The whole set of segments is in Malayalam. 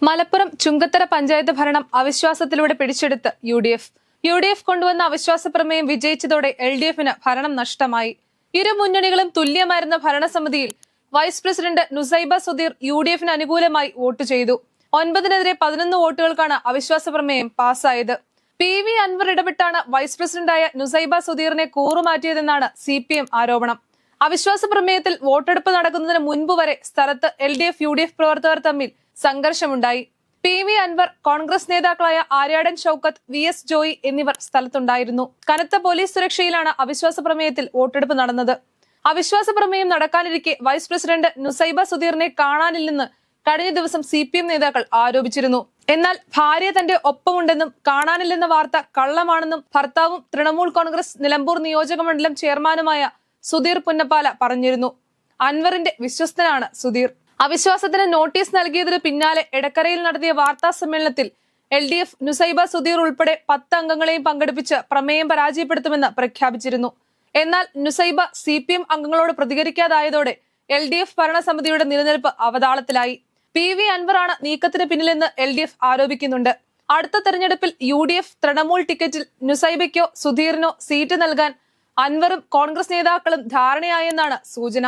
മലപ്പുറം ചുങ്കത്തറ പഞ്ചായത്ത് ഭരണം അവിശ്വാസത്തിലൂടെ പിടിച്ചെടുത്ത് യു.ഡി.എഫ് കൊണ്ടുവന്ന അവിശ്വാസ പ്രമേയം വിജയിച്ചതോടെ എൽ.ഡി.എഫിന് ഭരണം നഷ്ടമായി. ഇരു മുന്നണികളും തുല്യമായിരുന്ന ഭരണസമിതിയിൽ വൈസ് പ്രസിഡന്റ് നുസൈബ സുധീർ യു.ഡി.എഫിന് അനുകൂലമായി വോട്ട് ചെയ്തു. 9-നെതിരെ 11 വോട്ടുകൾക്കാണ് അവിശ്വാസ പ്രമേയം പാസ്സായത്. പി.വി. അൻവർ ഇടപെട്ടാണ് വൈസ് പ്രസിഡന്റായ നുസൈബ സുധീറിനെ കൂറുമാറ്റിയതെന്നാണ് CPM ആരോപണം. അവിശ്വാസ പ്രമേയത്തിൽ വോട്ടെടുപ്പ് നടക്കുന്നതിന് മുൻപ് വരെ സ്ഥലത്ത് എൽ.ഡി.എഫ്, യു.ഡി.എഫ് പ്രവർത്തകർ തമ്മിൽ സംഘർഷമുണ്ടായി. പി.വി. അൻവർ, കോൺഗ്രസ് നേതാക്കളായ ആര്യാടൻ ഷൌക്കത്ത്, വി.എസ്. ജോയി എന്നിവർ സ്ഥലത്തുണ്ടായിരുന്നു. കനത്ത പോലീസ് സുരക്ഷയിലാണ് അവിശ്വാസ പ്രമേയത്തിൽ വോട്ടെടുപ്പ് നടന്നത്. അവിശ്വാസ പ്രമേയം നടക്കാനിരിക്കെ വൈസ് പ്രസിഡന്റ് നുസൈബ സുധീറിനെ കാണാനില്ലെന്ന് കഴിഞ്ഞ ദിവസം CPM നേതാക്കൾ ആരോപിച്ചിരുന്നു. എന്നാൽ ഭാര്യ തന്റെ ഒപ്പമുണ്ടെന്നും കാണാനില്ലെന്ന വാർത്ത കള്ളമാണെന്നും ഭർത്താവും തൃണമൂൽ കോൺഗ്രസ് നിലമ്പൂർ നിയോജക മണ്ഡലം ചെയർമാനുമായ സുധീർ പുന്നപ്പാല പറഞ്ഞിരുന്നു. അൻവറിന്റെ വിശ്വസ്തനാണ് സുധീർ. അവിശ്വാസത്തിന് നോട്ടീസ് നൽകിയതിനു പിന്നാലെ എടക്കരയിൽ നടത്തിയ വാർത്താ സമ്മേളനത്തിൽ LDF നുസൈബ സുധീർ ഉൾപ്പെടെ 10 അംഗങ്ങളെയും പങ്കെടുപ്പിച്ച് പ്രമേയം പരാജയപ്പെടുത്തുമെന്ന് പ്രഖ്യാപിച്ചിരുന്നു. എന്നാൽ നുസൈബ CPM അംഗങ്ങളോട് പ്രതികരിക്കാതായതോടെ LDF ഭരണസമിതിയുടെ നിലനിൽപ്പ് അവതാളത്തിലായി. പി.വി. അൻവറാണ് നീക്കത്തിന് പിന്നിലെന്ന് LDF ആരോപിക്കുന്നുണ്ട്. അടുത്ത തെരഞ്ഞെടുപ്പിൽ UDF തൃണമൂൽ ടിക്കറ്റിൽ നുസൈബയ്ക്കോ സുധീറിനോ സീറ്റ് നൽകാൻ അൻവറും കോൺഗ്രസ് നേതാക്കളും ധാരണയായെന്നാണ് സൂചന.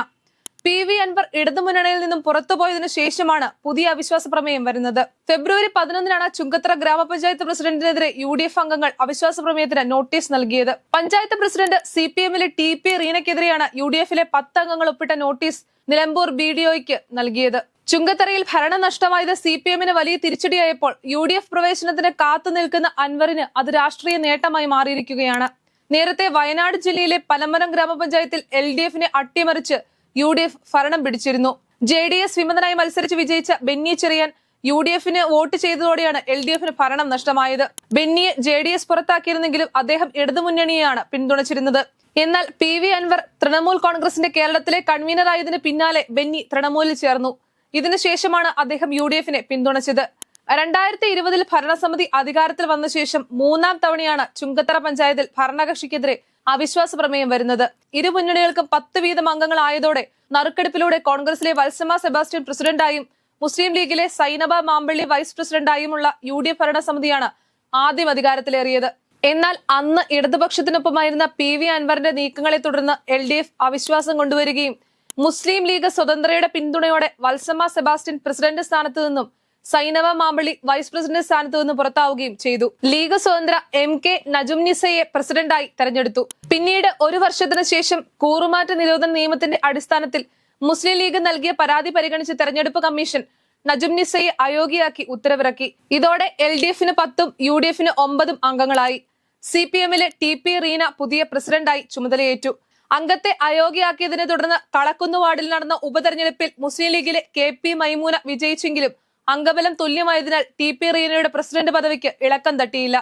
പി.വി. അൻവർ ഇടതുമുന്നണിയിൽ നിന്നും പുറത്തുപോയതിനു ശേഷമാണ് പുതിയ അവിശ്വാസ പ്രമേയം വരുന്നത്. ഫെബ്രുവരി 11-നാണ് ചുങ്കത്തറ ഗ്രാമപഞ്ചായത്ത് പ്രസിഡന്റിനെതിരെ UDF അംഗങ്ങൾ അവിശ്വാസ പ്രമേയത്തിന് നോട്ടീസ് നൽകിയത്. പഞ്ചായത്ത് പ്രസിഡന്റ് CPM-ലെ TP റീനയ്ക്കെതിരെയാണ് UDF-ലെ 10 അംഗങ്ങൾ ഒപ്പിട്ട നോട്ടീസ് നിലമ്പൂർ BDO-യ്ക്ക് നൽകിയത്. ചുങ്കത്തറയിൽ ഭരണം നഷ്ടമായത് CPM-ന് വലിയ തിരിച്ചടിയായപ്പോൾ UDF പ്രവേശനത്തിന് കാത്തു നിൽക്കുന്ന അൻവറിന് അത് രാഷ്ട്രീയ നേട്ടമായി മാറിയിരിക്കുകയാണ്. നേരത്തെ വയനാട് ജില്ലയിലെ പനമരം ഗ്രാമപഞ്ചായത്തിൽ LDF-നെ അട്ടിമറിച്ച് UDF ഭരണം പിടിച്ചിരുന്നു. JDS വിമതനായി മത്സരിച്ച് വിജയിച്ച ബെന്നി ചെറിയാൻ UDF-ന് വോട്ട് ചെയ്തതോടെയാണ് LDF-ന് ഭരണം നഷ്ടമായത്. ബെന്നിയെ JDS പുറത്താക്കിയിരുന്നെങ്കിലും അദ്ദേഹം ഇടതുമുന്നണിയെയാണ് പിന്തുണച്ചിരുന്നത്. എന്നാൽ പി.വി. അൻവർ തൃണമൂൽ കോൺഗ്രസിന്റെ കേരളത്തിലെ കൺവീനറായതിനു പിന്നാലെ ബെന്നി തൃണമൂലിൽ ചേർന്നു. ഇതിനുശേഷമാണ് അദ്ദേഹം UDF-നെ പിന്തുണച്ചത്. 2020-ൽ ഭരണസമിതി അധികാരത്തിൽ വന്ന ശേഷം 3-ാം തവണയാണ് ചുങ്കത്തറ പഞ്ചായത്തിൽ ഭരണകക്ഷിക്കെതിരെ അവിശ്വാസ പ്രമേയം വരുന്നത്. ഇരു മുന്നണികൾക്കും 10 വീതം അംഗങ്ങളായതോടെ നറുക്കെടുപ്പിലൂടെ കോൺഗ്രസിലെ വത്സമ സെബാസ്റ്റ്യൻ പ്രസിഡന്റായും മുസ്ലിം ലീഗിലെ സൈനബ മാമ്പള്ളി വൈസ് പ്രസിഡന്റായുമുള്ള UDF ഭരണസമിതിയാണ് ആദ്യം അധികാരത്തിലേറിയത്. എന്നാൽ അന്ന് ഇടതുപക്ഷത്തിനൊപ്പമായിരുന്ന പി.വി. അൻവറിന്റെ നീക്കങ്ങളെ തുടർന്ന് LDF അവിശ്വാസം കൊണ്ടുവരികയും മുസ്ലിം ലീഗ് സ്വതന്ത്രയുടെ പിന്തുണയോടെ വത്സമ സെബാസ്റ്റ്യൻ പ്രസിഡന്റ് സ്ഥാനത്ത് നിന്നും സൈനബ മാമ്പള്ളി വൈസ് പ്രസിഡന്റ് സ്ഥാനത്ത് നിന്ന് പുറത്താവുകയും ചെയ്തു. ലീഗ് സ്വതന്ത്ര MK നജുംനിസയെ പ്രസിഡന്റായി തെരഞ്ഞെടുത്തു. പിന്നീട് 1 വർഷത്തിന് ശേഷം കൂറുമാറ്റ നിരോധന നിയമത്തിന്റെ അടിസ്ഥാനത്തിൽ മുസ്ലിം ലീഗ് നൽകിയ പരാതി പരിഗണിച്ച് തെരഞ്ഞെടുപ്പ് കമ്മീഷൻ നജുംനിസയെ അയോഗ്യയാക്കി ഉത്തരവിറക്കി. ഇതോടെ LDF-ന് 10-ഉം UDF-ന് 9-ഉം അംഗങ്ങളായി. CPM-ലെ TP റീന പുതിയ പ്രസിഡന്റായി ചുമതലയേറ്റു. അംഗത്തെ അയോഗ്യയാക്കിയതിനെ തുടർന്ന് കളക്കുന്ന് വാർഡിൽ നടന്ന ഉപതെരഞ്ഞെടുപ്പിൽ മുസ്ലിം ലീഗിലെ KP മൈമൂന വിജയിച്ചെങ്കിലും അംഗബലം തുല്യമായതിനാൽ TP റീനയുടെ പ്രസിഡന്റ് പദവിക്ക് ഇളക്കം തട്ടിയില്ല.